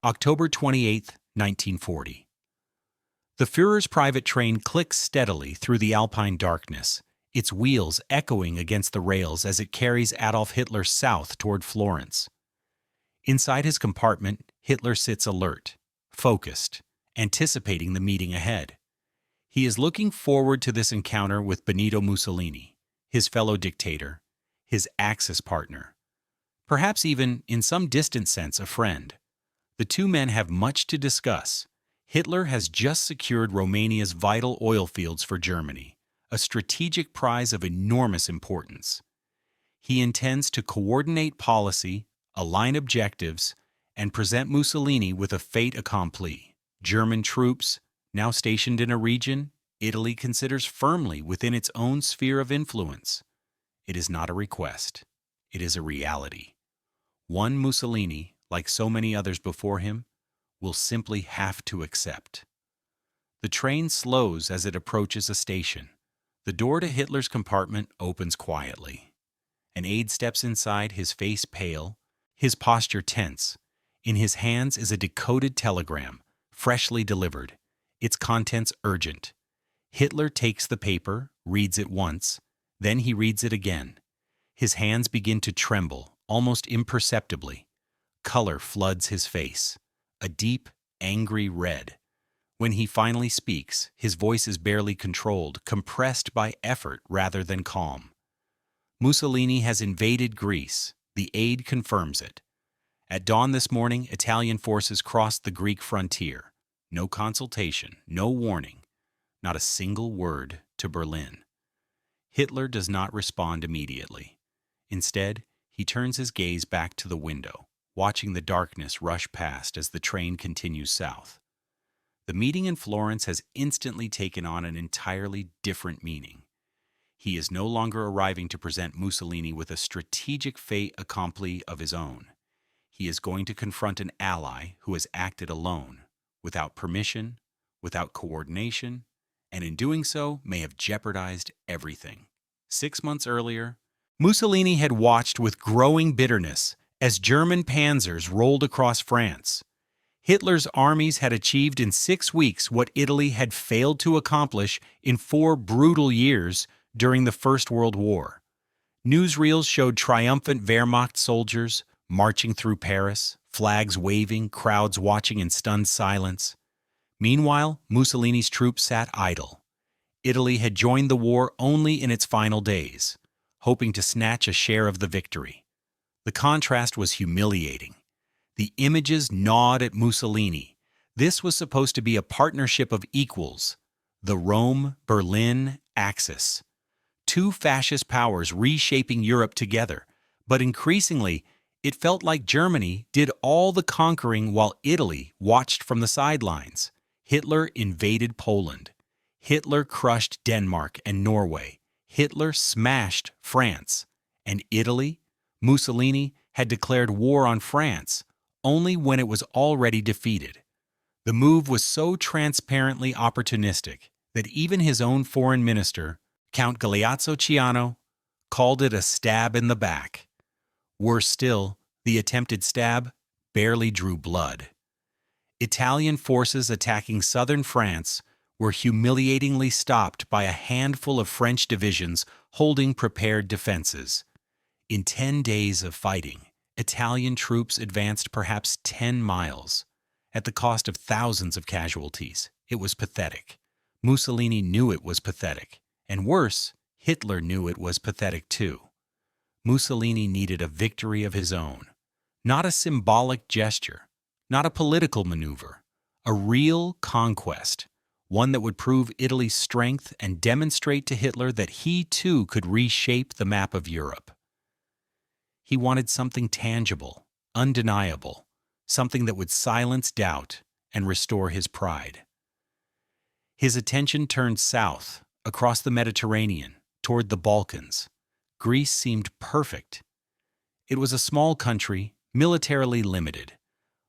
October 28, 1940. The Führer's private train clicks steadily through the Alpine darkness, its wheels echoing against the rails as it carries Adolf Hitler south toward Florence. Inside his compartment, Hitler sits alert, focused, anticipating the meeting ahead. He is looking forward to this encounter with Benito Mussolini, his fellow dictator, his Axis partner, perhaps even, in some distant sense, a friend. The two men have much to discuss. Hitler has just secured Romania's vital oil fields for Germany, a strategic prize of enormous importance. He intends to coordinate policy, align objectives, and present Mussolini with a fait accompli. German troops, now stationed in a region Italy considers firmly within its own sphere of influence. It is not a request. It is a reality. One Mussolini, like so many others before him, will simply have to accept. The train slows as it approaches a station. The door to Hitler's compartment opens quietly. An aide steps inside, his face pale, his posture tense. In his hands is a decoded telegram, freshly delivered, its contents urgent. Hitler takes the paper, reads it once, then he reads it again. His hands begin to tremble, almost imperceptibly. Color floods his face, a deep, angry red. When he finally speaks, his voice is barely controlled, compressed by effort rather than calm. Mussolini has invaded Greece. The aide confirms it. At dawn this morning, Italian forces crossed the Greek frontier. No consultation, no warning, not a single word to Berlin. Hitler does not respond immediately. Instead, he turns his gaze back to the window, watching the darkness rush past as the train continues south. The meeting in Florence has instantly taken on an entirely different meaning. He is no longer arriving to present Mussolini with a strategic fait accompli of his own. He is going to confront an ally who has acted alone, without permission, without coordination, and in doing so may have jeopardized everything. 6 months earlier, Mussolini had watched with growing bitterness as German panzers rolled across France. Hitler's armies had achieved in 6 weeks what Italy had failed to accomplish in 4 brutal years during the First World War. Newsreels showed triumphant Wehrmacht soldiers marching through Paris, flags waving, crowds watching in stunned silence. Meanwhile, Mussolini's troops sat idle. Italy had joined the war only in its final days, hoping to snatch a share of the victory. The contrast was humiliating. The images gnawed at Mussolini. This was supposed to be a partnership of equals, the Rome-Berlin axis. 2 fascist powers reshaping Europe together, but increasingly, it felt like Germany did all the conquering while Italy watched from the sidelines. Hitler invaded Poland. Hitler crushed Denmark and Norway. Hitler smashed France. And Italy, Mussolini, had declared war on France only when it was already defeated. The move was so transparently opportunistic that even his own foreign minister, Count Galeazzo Ciano, called it a stab in the back. Worse still, the attempted stab barely drew blood. Italian forces attacking southern France were humiliatingly stopped by a handful of French divisions holding prepared defenses. In 10 days of fighting, Italian troops advanced perhaps 10 miles. At the cost of thousands of casualties, it was pathetic. Mussolini knew it was pathetic. And worse, Hitler knew it was pathetic too. Mussolini needed a victory of his own. Not a symbolic gesture, not a political maneuver. A real conquest. One that would prove Italy's strength and demonstrate to Hitler that he too could reshape the map of Europe. He wanted something tangible, undeniable, something that would silence doubt and restore his pride. His attention turned south, across the Mediterranean, toward the Balkans. Greece seemed perfect. It was a small country, militarily limited,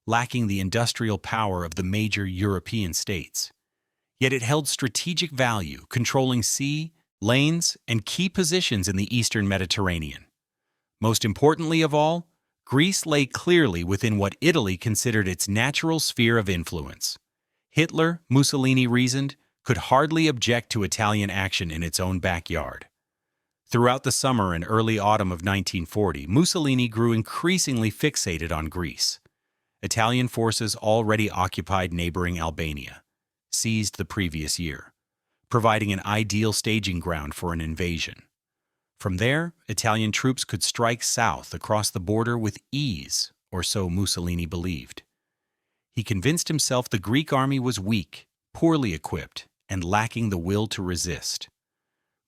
lacking the industrial power of the major European states. Yet it held strategic value, controlling sea, lanes, and key positions in the eastern Mediterranean. Most importantly of all, Greece lay clearly within what Italy considered its natural sphere of influence. Hitler, Mussolini reasoned, could hardly object to Italian action in its own backyard. Throughout the summer and early autumn of 1940, Mussolini grew increasingly fixated on Greece. Italian forces already occupied neighboring Albania, seized the previous year, providing an ideal staging ground for an invasion. From there, Italian troops could strike south across the border with ease, or so Mussolini believed. He convinced himself the Greek army was weak, poorly equipped, and lacking the will to resist.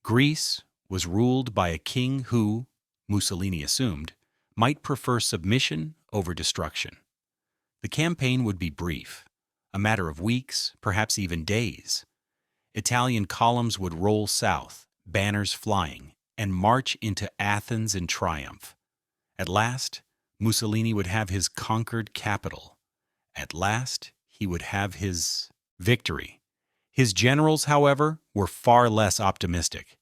Greece was ruled by a king who, Mussolini assumed, might prefer submission over destruction. The campaign would be brief, a matter of weeks, perhaps even days. Italian columns would roll south, banners flying, and march into Athens in triumph. At last, Mussolini would have his conquered capital. At last, he would have his victory. His generals, however, were far less optimistic.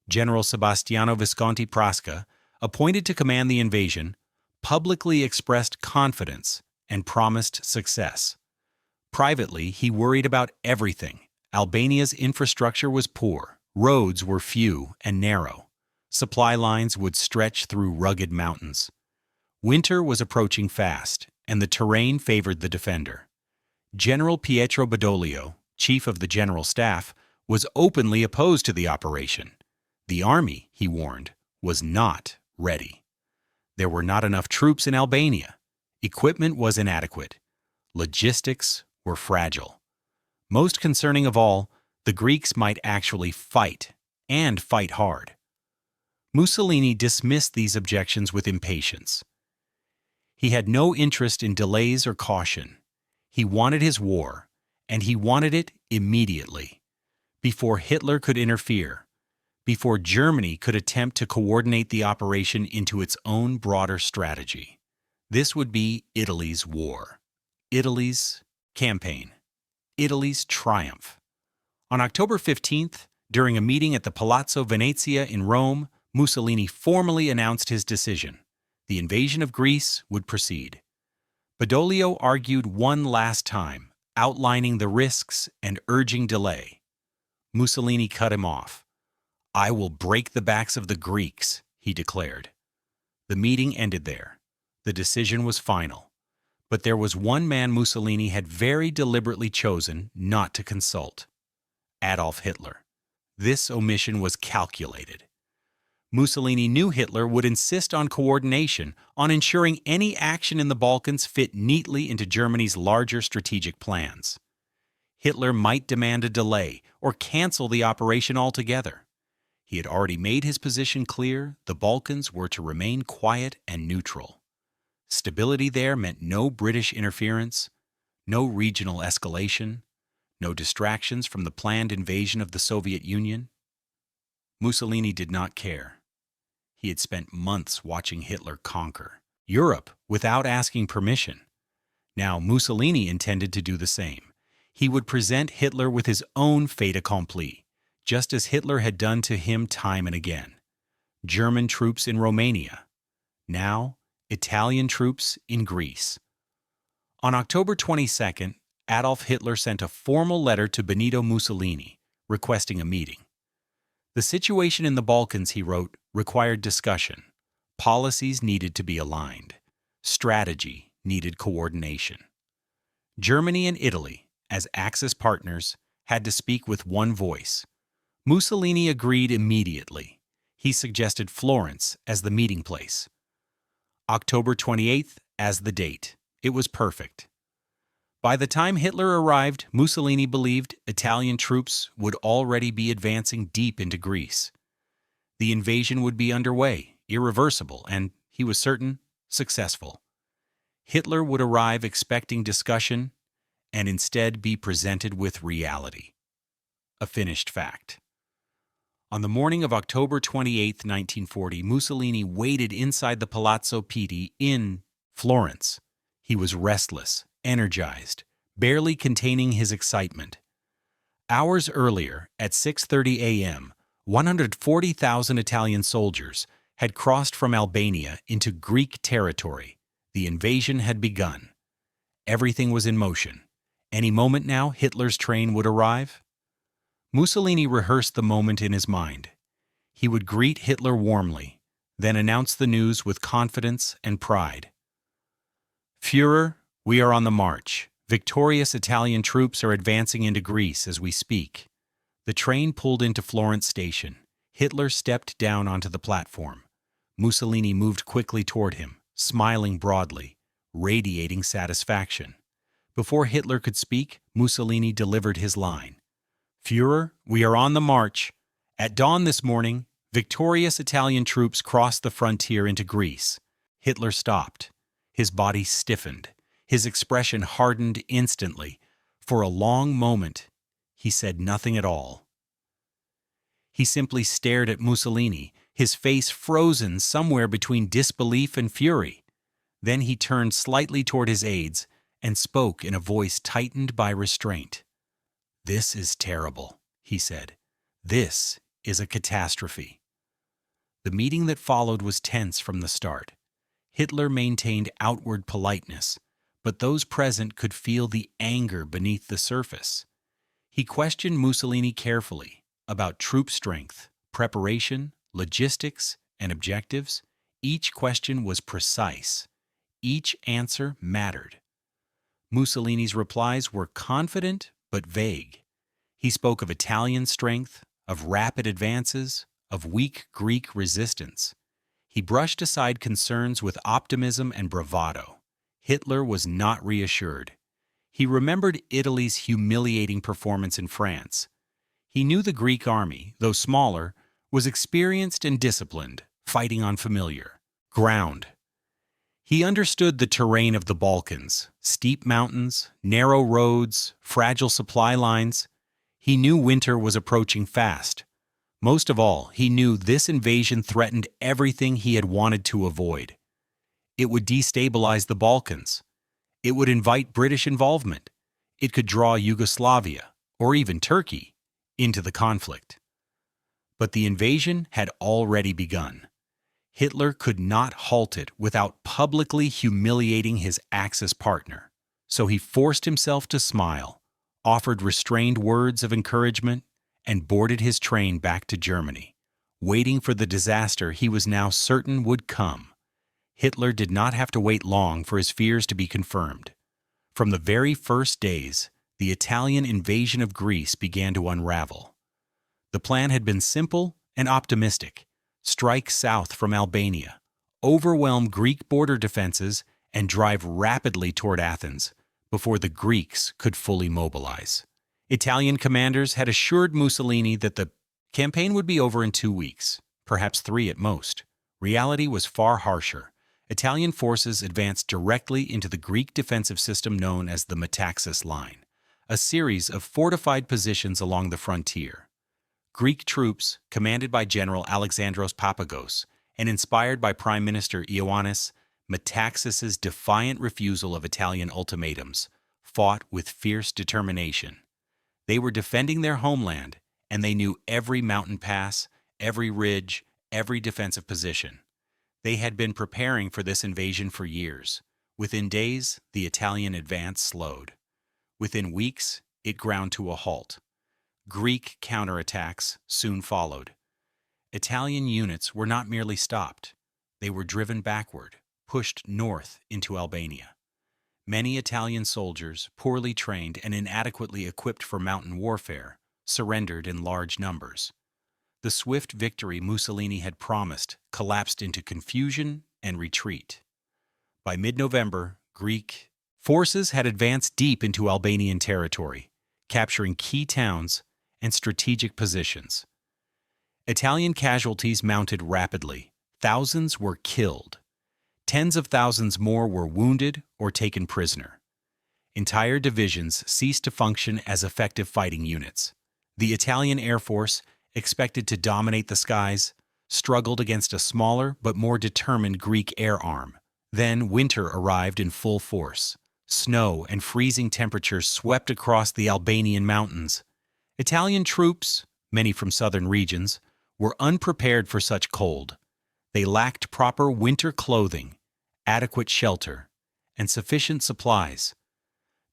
General Sebastiano Visconti Prasca, appointed to command the invasion, publicly expressed confidence and promised success. Privately, he worried about everything. Albania's infrastructure was poor, roads were few and narrow. Supply lines would stretch through rugged mountains. Winter was approaching fast, and the terrain favored the defender. General Pietro Badoglio, chief of the general staff, was openly opposed to the operation. The army, he warned, was not ready. There were not enough troops in Albania. Equipment was inadequate. Logistics were fragile. Most concerning of all, the Greeks might actually fight, and fight hard. Mussolini dismissed these objections with impatience. He had no interest in delays or caution. He wanted his war, and he wanted it immediately, before Hitler could interfere, before Germany could attempt to coordinate the operation into its own broader strategy. This would be Italy's war, Italy's campaign, Italy's triumph. On October 15th, during a meeting at the Palazzo Venezia in Rome, Mussolini formally announced his decision. The invasion of Greece would proceed. Badoglio argued one last time, outlining the risks and urging delay. Mussolini cut him off. "I will break the backs of the Greeks," he declared. The meeting ended there. The decision was final. But there was one man Mussolini had very deliberately chosen not to consult: Adolf Hitler. This omission was calculated. Mussolini knew Hitler would insist on coordination, on ensuring any action in the Balkans fit neatly into Germany's larger strategic plans. Hitler might demand a delay or cancel the operation altogether. He had already made his position clear: the Balkans were to remain quiet and neutral. Stability there meant no British interference, no regional escalation, no distractions from the planned invasion of the Soviet Union. Mussolini did not care. He had spent months watching Hitler conquer Europe without asking permission. Now Mussolini intended to do the same. He would present Hitler with his own fait accompli, just as Hitler had done to him time and again. German troops in Romania. Now, Italian troops in Greece. On October 22nd, Adolf Hitler sent a formal letter to Benito Mussolini, requesting a meeting. The situation in the Balkans, he wrote, required discussion. Policies needed to be aligned. Strategy needed coordination. Germany and Italy, as Axis partners, had to speak with one voice. Mussolini agreed immediately. He suggested Florence as the meeting place. October 28th as the date. It was perfect. By the time Hitler arrived, Mussolini believed Italian troops would already be advancing deep into Greece. The invasion would be underway, irreversible, and, he was certain, successful. Hitler would arrive expecting discussion and instead be presented with reality. A finished fact. On the morning of October 28, 1940, Mussolini waited inside the Palazzo Pitti in Florence. He was restless, energized, barely containing his excitement. Hours earlier, at 6:30 a.m., 140,000 Italian soldiers had crossed from Albania into Greek territory, The invasion had begun. Everything was in motion. Any moment now, Hitler's train would arrive. Mussolini rehearsed the moment in his mind. He would greet Hitler warmly, then announce the news with confidence and pride. "Führer, we are on the march. Victorious Italian troops are advancing into Greece as we speak." The train pulled into Florence station. Hitler stepped down onto the platform. Mussolini moved quickly toward him, smiling broadly, radiating satisfaction. Before Hitler could speak, Mussolini delivered his line. "Führer, we are on the march. At dawn this morning, victorious Italian troops crossed the frontier into Greece." Hitler stopped. His body stiffened. His expression hardened instantly. For a long moment, he said nothing at all. He simply stared at Mussolini, his face frozen somewhere between disbelief and fury. Then he turned slightly toward his aides and spoke in a voice tightened by restraint. "This is terrible," he said. "This is a catastrophe." The meeting that followed was tense from the start. Hitler maintained outward politeness, but those present could feel the anger beneath the surface. He questioned Mussolini carefully about troop strength, preparation, logistics, and objectives. Each question was precise. Each answer mattered. Mussolini's replies were confident but vague. He spoke of Italian strength, of rapid advances, of weak Greek resistance. He brushed aside concerns with optimism and bravado. Hitler was not reassured. He remembered Italy's humiliating performance in France. He knew the Greek army, though smaller, was experienced and disciplined, fighting on familiar ground. He understood the terrain of the Balkans, steep mountains, narrow roads, fragile supply lines. He knew winter was approaching fast. Most of all, he knew this invasion threatened everything he had wanted to avoid. It would destabilize the Balkans. It would invite British involvement. It could draw Yugoslavia, or even Turkey, into the conflict. But the invasion had already begun. Hitler could not halt it without publicly humiliating his Axis partner. So he forced himself to smile, offered restrained words of encouragement, and boarded his train back to Germany, waiting for the disaster he was now certain would come. Hitler did not have to wait long for his fears to be confirmed. From the very first days, the Italian invasion of Greece began to unravel. The plan had been simple and optimistic: strike south from Albania, overwhelm Greek border defenses, and drive rapidly toward Athens before the Greeks could fully mobilize. Italian commanders had assured Mussolini that the campaign would be over in 2 weeks, perhaps 3 at most. Reality was far harsher. Italian forces advanced directly into the Greek defensive system known as the Metaxas Line, a series of fortified positions along the frontier. Greek troops, commanded by General Alexandros Papagos and inspired by Prime Minister Ioannis, Metaxas's defiant refusal of Italian ultimatums, fought with fierce determination. They were defending their homeland, and they knew every mountain pass, every ridge, every defensive position. They had been preparing for this invasion for years. Within days, the Italian advance slowed. Within weeks, it ground to a halt. Greek counterattacks soon followed. Italian units were not merely stopped. They were driven backward, pushed north into Albania. Many Italian soldiers, poorly trained and inadequately equipped for mountain warfare, surrendered in large numbers. The swift victory Mussolini had promised collapsed into confusion and retreat. By mid-November, Greek forces had advanced deep into Albanian territory, capturing key towns and strategic positions. Italian casualties mounted rapidly. Thousands were killed. Tens of thousands more were wounded or taken prisoner. Entire divisions ceased to function as effective fighting units. The Italian Air Force, expected to dominate the skies, struggled against a smaller but more determined Greek air arm. Then winter arrived in full force. Snow and freezing temperatures swept across the Albanian mountains. Italian troops, many from southern regions, were unprepared for such cold. They lacked proper winter clothing. adequate shelter, and sufficient supplies.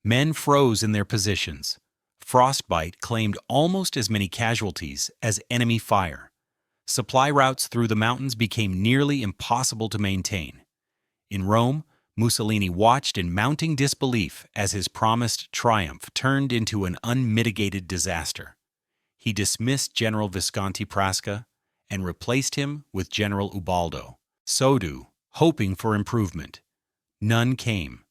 Men froze in their positions. Frostbite claimed almost as many casualties as enemy fire. Supply routes through the mountains became nearly impossible to maintain. In Rome, Mussolini watched in mounting disbelief as his promised triumph turned into an unmitigated disaster. He dismissed General Visconti Prasca and replaced him with General Ubaldo Sodu, hoping for improvement. None came.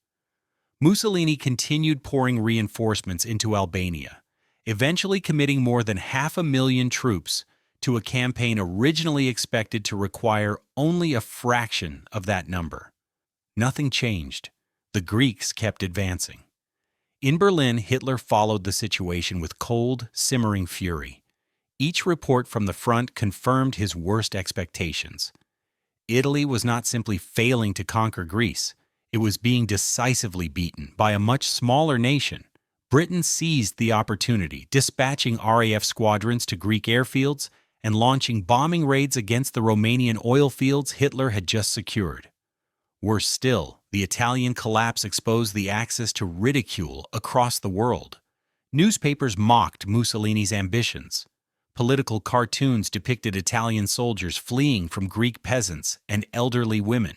Mussolini continued pouring reinforcements into Albania, eventually committing more than 500,000 troops to a campaign originally expected to require only a fraction of that number. Nothing changed. The Greeks kept advancing. In Berlin, Hitler followed the situation with cold, simmering fury. Each report from the front confirmed his worst expectations. Italy was not simply failing to conquer Greece, it was being decisively beaten by a much smaller nation. Britain seized the opportunity, dispatching RAF squadrons to Greek airfields and launching bombing raids against the Romanian oil fields Hitler had just secured. Worse still, the Italian collapse exposed the Axis to ridicule across the world. Newspapers mocked Mussolini's ambitions. Political cartoons depicted Italian soldiers fleeing from Greek peasants and elderly women.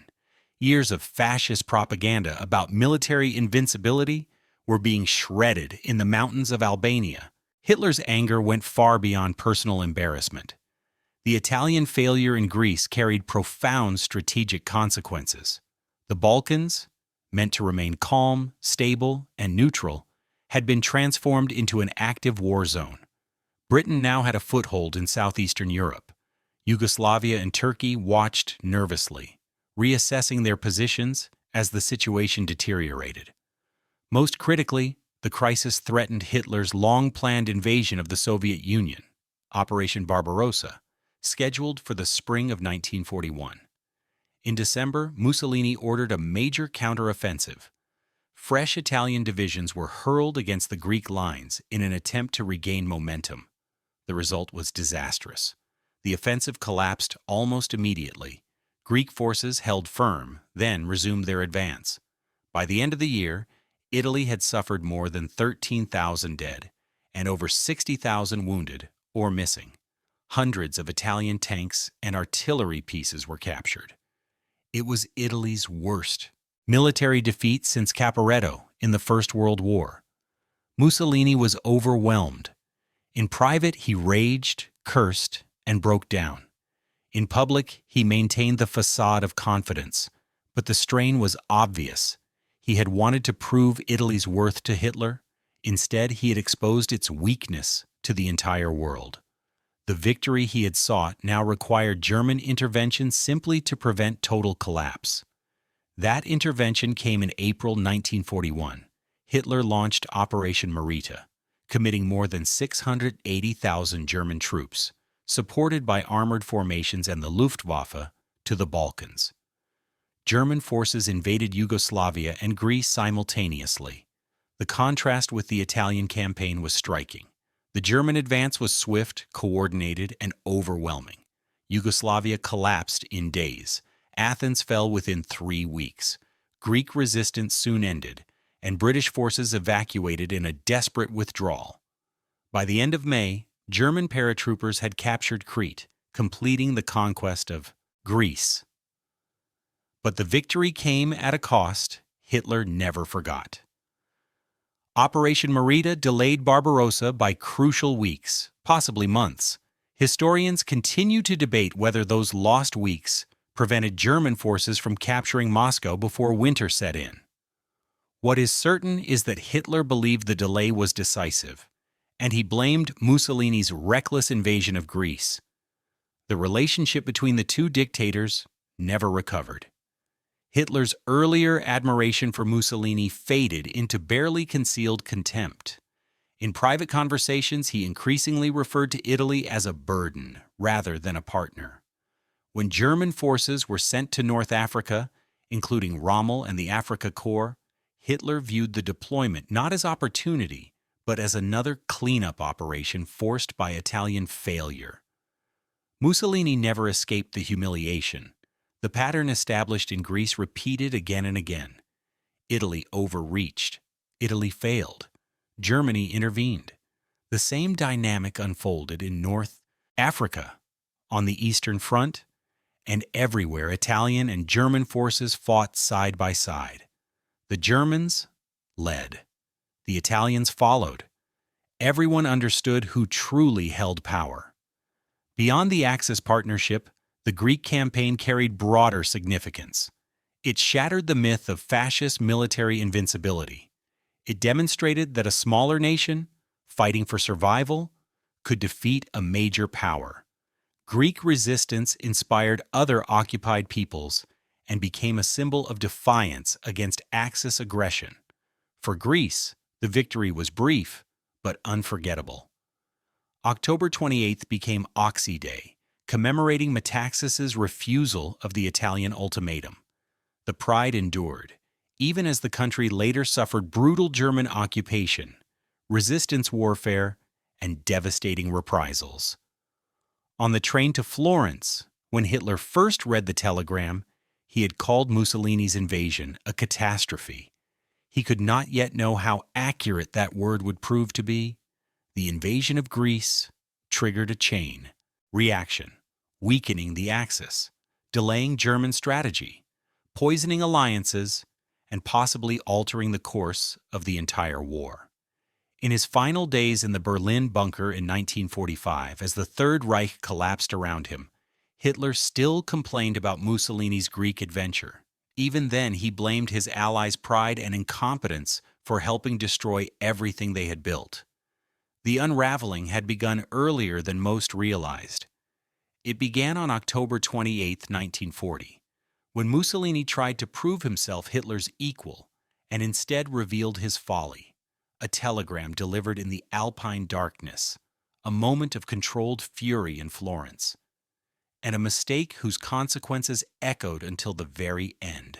Years of fascist propaganda about military invincibility were being shredded in the mountains of Albania. Hitler's anger went far beyond personal embarrassment. The Italian failure in Greece carried profound strategic consequences. The Balkans, meant to remain calm, stable, and neutral, had been transformed into an active war zone. Britain now had a foothold in southeastern Europe. Yugoslavia and Turkey watched nervously, reassessing their positions as the situation deteriorated. Most critically, the crisis threatened Hitler's long-planned invasion of the Soviet Union, Operation Barbarossa, scheduled for the spring of 1941. In December, Mussolini ordered a major counteroffensive. Fresh Italian divisions were hurled against the Greek lines in an attempt to regain momentum. The result was disastrous. The offensive collapsed almost immediately. Greek forces held firm, then resumed their advance. By the end of the year, Italy had suffered more than 13,000 dead and over 60,000 wounded or missing. Hundreds of Italian tanks and artillery pieces were captured. It was Italy's worst military defeat since Caporetto in the First World War. Mussolini was overwhelmed. In private, he raged, cursed, and broke down. In public, he maintained the facade of confidence, but the strain was obvious. He had wanted to prove Italy's worth to Hitler. Instead, he had exposed its weakness to the entire world. The victory he had sought now required German intervention simply to prevent total collapse. That intervention came in April 1941. Hitler launched Operation Marita, committing more than 680,000 German troops, supported by armored formations and the Luftwaffe, to the Balkans. German forces invaded Yugoslavia and Greece simultaneously. The contrast with the Italian campaign was striking. The German advance was swift, coordinated, and overwhelming. Yugoslavia collapsed in days. Athens fell within 3 weeks. Greek resistance soon ended, and British forces evacuated in a desperate withdrawal. By the end of May, German paratroopers had captured Crete, completing the conquest of Greece. But the victory came at a cost Hitler never forgot. Operation Marita delayed Barbarossa by crucial weeks, possibly months. Historians continue to debate whether those lost weeks prevented German forces from capturing Moscow before winter set in. What is certain is that Hitler believed the delay was decisive, and he blamed Mussolini's reckless invasion of Greece. The relationship between the two dictators never recovered. Hitler's earlier admiration for Mussolini faded into barely concealed contempt. In private conversations, he increasingly referred to Italy as a burden rather than a partner. When German forces were sent to North Africa, including Rommel and the Afrika Korps, Hitler viewed the deployment not as opportunity, but as another cleanup operation forced by Italian failure. Mussolini never escaped the humiliation. The pattern established in Greece repeated again and again. Italy overreached. Italy failed. Germany intervened. The same dynamic unfolded in North Africa, on the Eastern Front, and everywhere Italian and German forces fought side by side. The Germans led. The Italians followed. Everyone understood who truly held power. Beyond the Axis partnership, the Greek campaign carried broader significance. It shattered the myth of fascist military invincibility. It demonstrated that a smaller nation, fighting for survival, could defeat a major power. Greek resistance inspired other occupied peoples and became a symbol of defiance against Axis aggression. For Greece, the victory was brief but unforgettable. October 28th became Oxy Day, commemorating Metaxas's refusal of the Italian ultimatum. The pride endured, even as the country later suffered brutal German occupation, resistance warfare, and devastating reprisals. On the train to Florence, when Hitler first read the telegram, he had called Mussolini's invasion a catastrophe. He could not yet know how accurate that word would prove to be. The invasion of Greece triggered a chain reaction, weakening the Axis, delaying German strategy, poisoning alliances, and possibly altering the course of the entire war. In his final days in the Berlin bunker in 1945, as the Third Reich collapsed around him, Hitler still complained about Mussolini's Greek adventure. Even then, he blamed his allies' pride and incompetence for helping destroy everything they had built. The unraveling had begun earlier than most realized. It began on October 28, 1940, when Mussolini tried to prove himself Hitler's equal and instead revealed his folly. A telegram delivered in the Alpine darkness, a moment of controlled fury in Florence, and a mistake whose consequences echoed until the very end.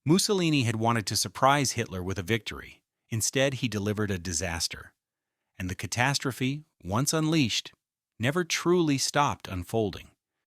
Mussolini had wanted to surprise Hitler with a victory. Instead, he delivered a disaster. And the catastrophe, once unleashed, never truly stopped unfolding.